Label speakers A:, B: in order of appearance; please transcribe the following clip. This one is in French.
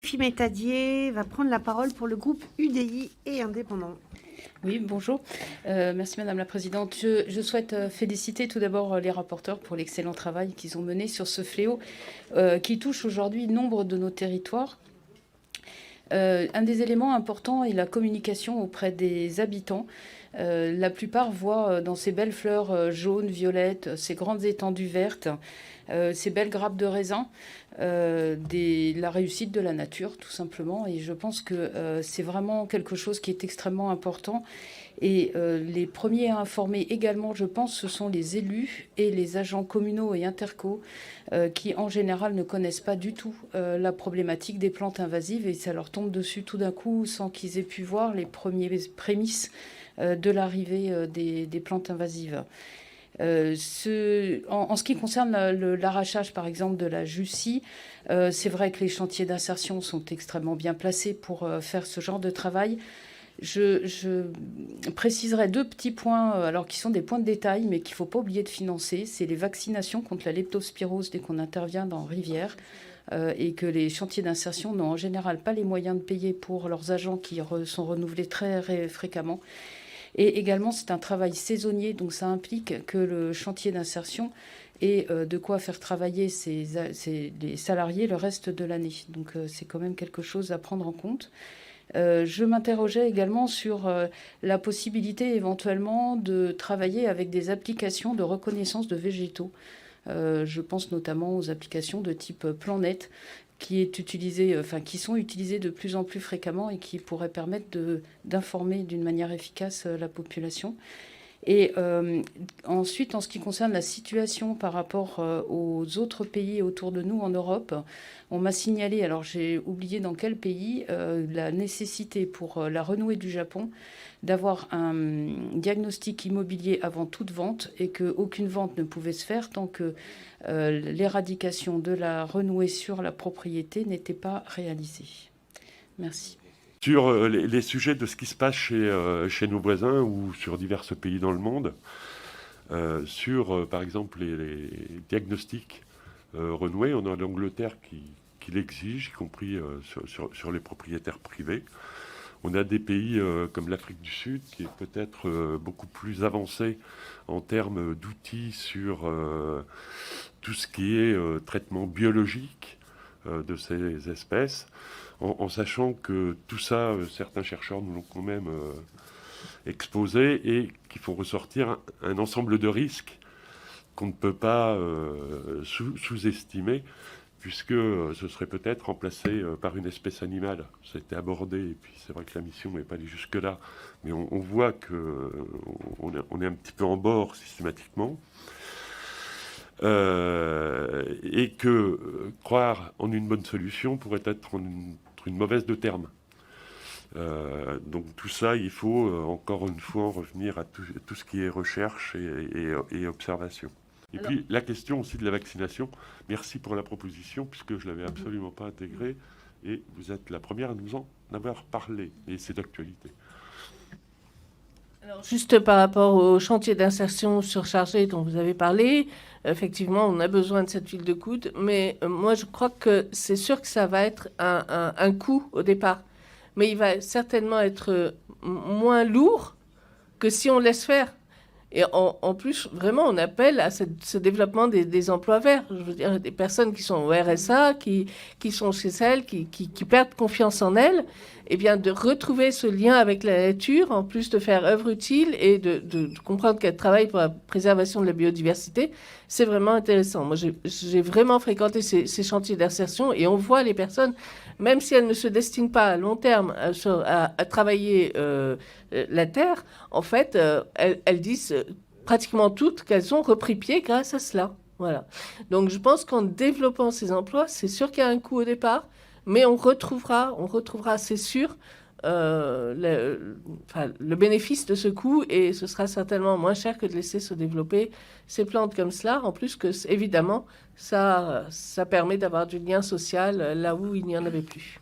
A: Sophie Métadier va prendre la parole pour le groupe UDI et indépendant.
B: Oui, bonjour. Merci Madame la Présidente. Je souhaite féliciter tout d'abord les rapporteurs pour l'excellent travail qu'ils ont mené sur ce fléau qui touche aujourd'hui nombre de nos territoires. Un des éléments importants est la communication auprès des habitants. La plupart voient dans ces belles fleurs jaunes, violettes, ces grandes étendues vertes, ces belles grappes de raisin, la réussite de la nature, tout simplement. Et je pense que c'est vraiment quelque chose qui est extrêmement important. Et les premiers à informer également, je pense, ce sont les élus et les agents communaux et interco qui, en général, ne connaissent pas du tout la problématique des plantes invasives et ça leur tombe dessus tout d'un coup sans qu'ils aient pu voir les premiers prémices de l'arrivée des plantes invasives. En ce qui concerne l'arrachage, par exemple, de la Jussie, c'est vrai que les chantiers d'insertion sont extrêmement bien placés pour faire ce genre de travail. Je préciserai deux petits points, alors qui sont des points de détail, mais qu'il ne faut pas oublier de financer. C'est les vaccinations contre la leptospirose dès qu'on intervient dans Rivière et que les chantiers d'insertion n'ont en général pas les moyens de payer pour leurs agents qui sont renouvelés très fréquemment. Et également, c'est un travail saisonnier, donc ça implique que le chantier d'insertion ait de quoi faire travailler les salariés le reste de l'année. Donc c'est quand même quelque chose à prendre en compte. Je m'interrogeais également sur la possibilité éventuellement de travailler avec des applications de reconnaissance de végétaux. Je pense notamment aux applications de type Planète qui sont utilisées de plus en plus fréquemment et qui pourraient permettre d'informer d'une manière efficace la population. Et ensuite, en ce qui concerne la situation par rapport aux autres pays autour de nous en Europe, on m'a signalé, alors j'ai oublié dans quel pays, la nécessité pour la renouée du Japon d'avoir un diagnostic immobilier avant toute vente et qu'aucune vente ne pouvait se faire tant que l'éradication de la renouée sur la propriété n'était pas réalisée. Merci.
C: Sur les sujets de ce qui se passe chez nos voisins ou sur divers pays dans le monde, par exemple les diagnostics renoués, on a l'Angleterre qui l'exige, y compris sur les propriétaires privés. On a des pays comme l'Afrique du Sud qui est peut-être beaucoup plus avancé en termes d'outils sur tout ce qui est traitement biologique de ces espèces. En sachant que tout ça, certains chercheurs nous l'ont quand même exposé et qui font ressortir un ensemble de risques qu'on ne peut pas sous-estimer, puisque ce serait peut-être remplacé par une espèce animale. Ça a été abordé, et puis c'est vrai que la mission n'est pas allée jusque-là, mais on voit qu'on est un petit peu en bord systématiquement. Et que croire en une bonne solution pourrait être une mauvaise de terme. Donc tout ça, il faut encore une fois en revenir à tout ce qui est recherche et observation. Puis la question aussi de la vaccination. Merci pour la proposition, puisque je ne l'avais absolument pas intégrée, et vous êtes la première à nous en avoir parlé, et c'est d'actualité.
D: Alors, juste par rapport au chantier d'insertion surchargé dont vous avez parlé, effectivement, on a besoin de cette file de coude, mais moi, je crois que c'est sûr que ça va être un coût au départ. Mais il va certainement être moins lourd que si on laisse faire. Et en plus, vraiment, on appelle à ce développement des emplois verts. Je veux dire, des personnes qui sont au RSA, qui sont chez elles, qui perdent confiance en elles, et bien de retrouver ce lien avec la nature, en plus de faire œuvre utile et de comprendre qu'elle travaille pour la préservation de la biodiversité, c'est vraiment intéressant. Moi, j'ai vraiment fréquenté ces chantiers d'insertion et on voit les personnes, même si elles ne se destinent pas à long terme à travailler la terre, en fait, elles disent pratiquement toutes qu'elles ont repris pied grâce à cela. Voilà. Donc, je pense qu'en développant ces emplois, c'est sûr qu'il y a un coût au départ, mais on retrouvera, c'est sûr, le bénéfice de ce coût et ce sera certainement moins cher que de laisser se développer ces plantes comme cela. En plus que, évidemment, ça permet d'avoir du lien social là où il n'y en avait plus.